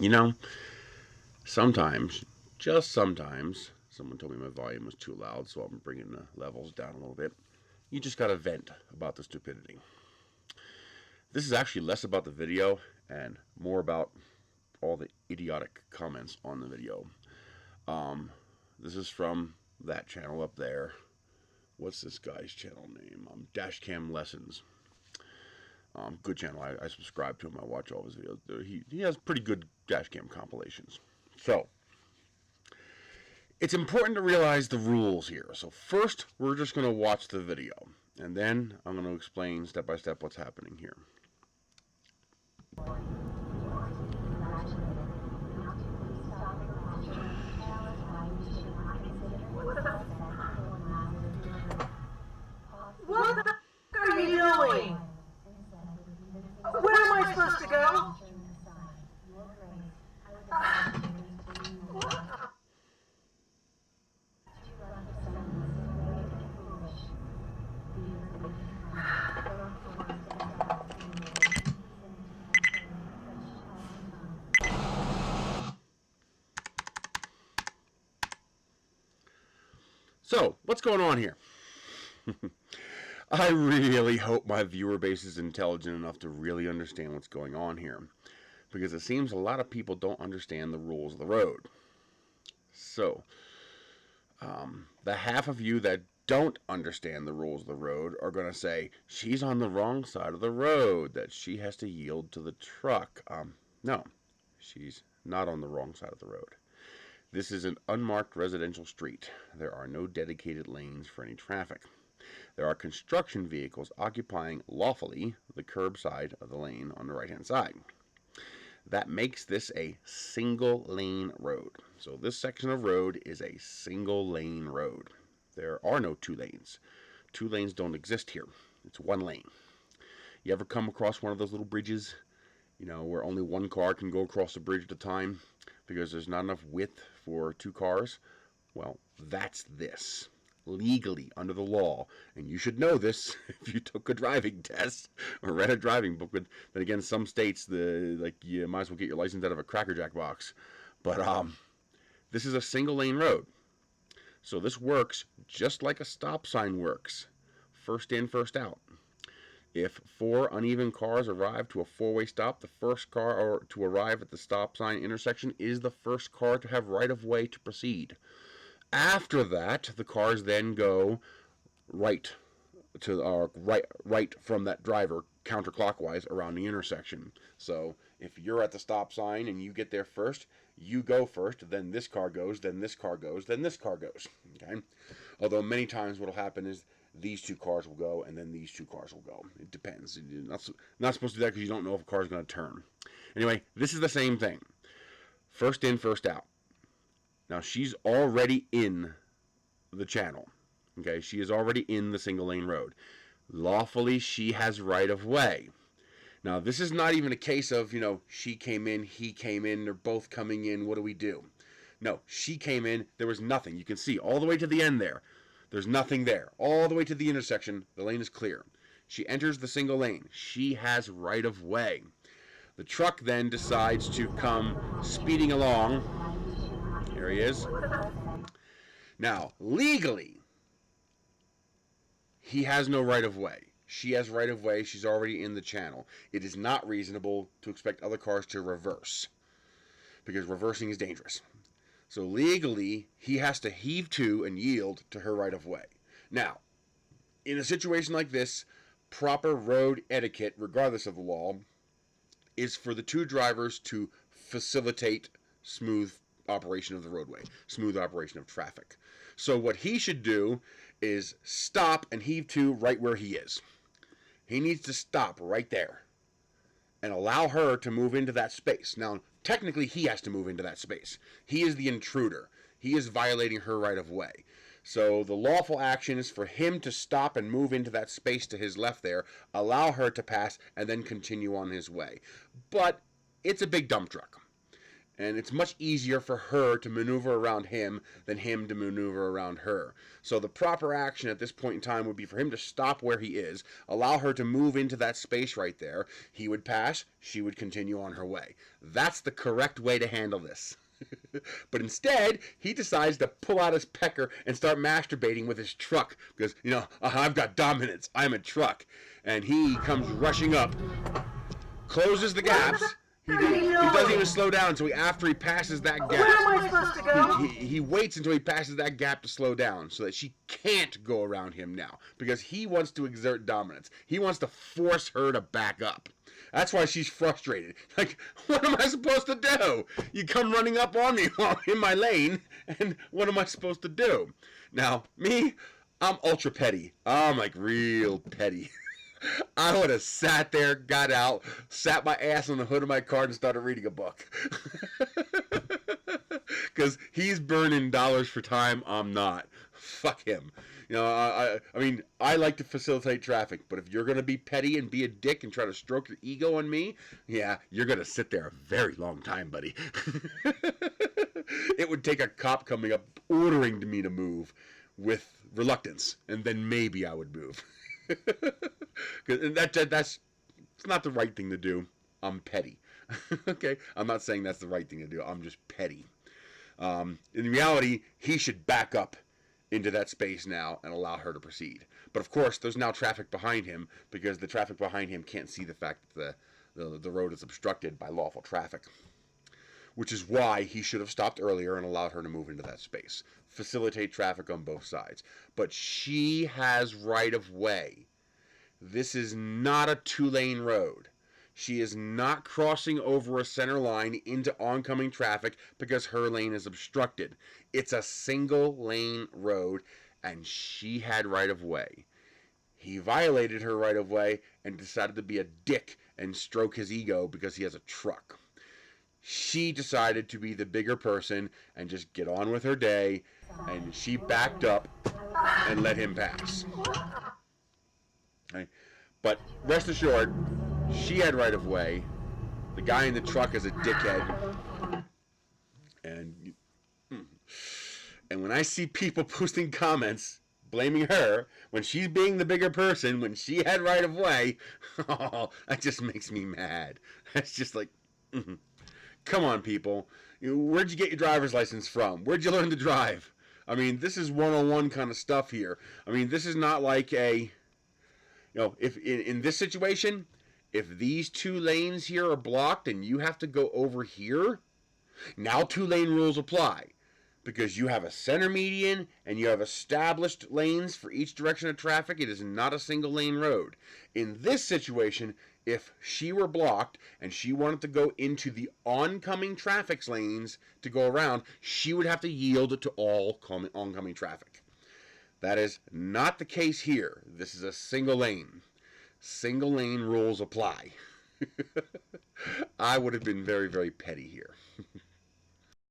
You know, sometimes, just sometimes, someone told me my volume was too loud, so I'm bringing the levels down a little bit. You just gotta vent about the stupidity. This is actually less about the video and more about all the idiotic comments on the video. Um, this is from that channel up there. What's this guy's channel name? Dashcam Lessons. Good channel. I subscribe to him. I watch all his videos. He has pretty good dashcam compilations. So, it's important to realize the rules here. So first, we're just going to watch the video. And then I'm going to explain step by step what's happening here. What the are you doing? Where am I supposed to go? So, what's going on here? I really hope my viewer base is intelligent enough to really understand what's going on here, because it seems a lot of people don't understand the rules of the road. So, the half of you that don't understand the rules of the road are going to say she's on the wrong side of the road, that she has to yield to the truck. No, she's not on the wrong side of the road. This is an unmarked residential street. There are no dedicated lanes for any traffic. There are construction vehicles occupying lawfully the curb side of the lane on the right-hand side. That makes this a single lane road. So this section of road is a single lane road. There are no two lanes. Two lanes don't exist here. It's one lane. You ever come across one of those little bridges, where only one car can go across the bridge at a time because there's not enough width for two cars? Well, that's this. Legally, under the law, and you should know this if you took a driving test or read a driving book. But then again, some states, you might as well get your license out of a Cracker Jack box. But this is a single lane road. So this works just like a stop sign works. First in, first out. If four uneven cars arrive to a four-way stop, the first car to arrive at the stop sign intersection is the first car to have right-of-way to proceed. After that, the cars then go right to right from that driver counterclockwise around the intersection. So if you're at the stop sign and you get there first, you go first, then this car goes, then this car goes, then this car goes. Okay? Although many times what will happen is these two cars will go and then these two cars will go. It depends. You're not supposed to do that because you don't know if a car is going to turn. Anyway, this is the same thing. First in, first out. Now, she's already in the channel. Okay, she is already in the single lane road. Lawfully, she has right of way. Now, this is not even a case of, she came in, he came in, they're both coming in, what do we do? No, she came in, there was nothing. You can see all the way to the end there. There's nothing there. All the way to the intersection, the lane is clear. She enters the single lane. She has right of way. The truck then decides to come speeding along. Here he is. Now, legally, he has no right of way. She has right of way. She's already in the channel. It is not reasonable to expect other cars to reverse because reversing is dangerous. So legally, he has to heave to and yield to her right of way. Now, in a situation like this, proper road etiquette, regardless of the law, is for the two drivers to facilitate smooth operation of the roadway, smooth operation of traffic. So what he should do is stop and heave to right where he is. He needs to stop right there and allow her to move into that space. Now, technically, he has to move into that space. He is the intruder. He is violating her right of way. So the lawful action is for him to stop and move into that space to his left there, allow her to pass, and then continue on his way. But it's a big dump truck. And it's much easier for her to maneuver around him than him to maneuver around her. So the proper action at this point in time would be for him to stop where he is, allow her to move into that space right there. He would pass, she would continue on her way. That's the correct way to handle this. But instead, he decides to pull out his pecker and start masturbating with his truck because, I've got dominance. I'm a truck. And he comes rushing up, closes the gaps. He doesn't even slow down until after he passes that gap. Where am I supposed to go? He waits until he passes that gap to slow down so that she can't go around him now because he wants to exert dominance. He wants to force her to back up. That's why she's frustrated. Like, what am I supposed to do? You come running up on me while I'm in my lane, and what am I supposed to do? Now, me, I'm ultra petty. I'm like real petty. I would have sat there, got out, sat my ass on the hood of my car and started reading a book. Because he's burning dollars for time, I'm not. Fuck him. I mean, I like to facilitate traffic, but if you're going to be petty and be a dick and try to stroke your ego on me, yeah, you're going to sit there a very long time, buddy. It would take a cop coming up ordering me to move with reluctance, and then maybe I would move. That's it's not the right thing to do. I'm petty. Okay? I'm not saying that's the right thing to do. I'm just petty. In reality, he should back up into that space now and allow her to proceed. But of course, there's now traffic behind him because the traffic behind him can't see the fact that the road is obstructed by lawful traffic. Which is why he should have stopped earlier and allowed her to move into that space. Facilitate traffic on both sides. But she has right of way. This is not a two-lane road. She is not crossing over a center line into oncoming traffic because her lane is obstructed. It's a single-lane road, and she had right of way. He violated her right of way and decided to be a dick and stroke his ego because he has a truck. She decided to be the bigger person and just get on with her day, and she backed up and let him pass. Right? But rest assured, she had right of way. The guy in the truck is a dickhead. And when I see people posting comments blaming her when she's being the bigger person, when she had right of way, that just makes me mad. That's just like, come on, people. Where'd you get your driver's license from? Where'd you learn to drive? I mean, this is 101 kind of stuff here. I mean, this is not like if in this situation, if these two lanes here are blocked and you have to go over here, now two-lane rules apply. Because you have a center median and you have established lanes for each direction of traffic. It is not a single lane road. In this situation, if she were blocked and she wanted to go into the oncoming traffic lanes to go around, she would have to yield to all oncoming traffic. That is not the case here. This is a single lane. Single lane rules apply. I would have been very, very petty here.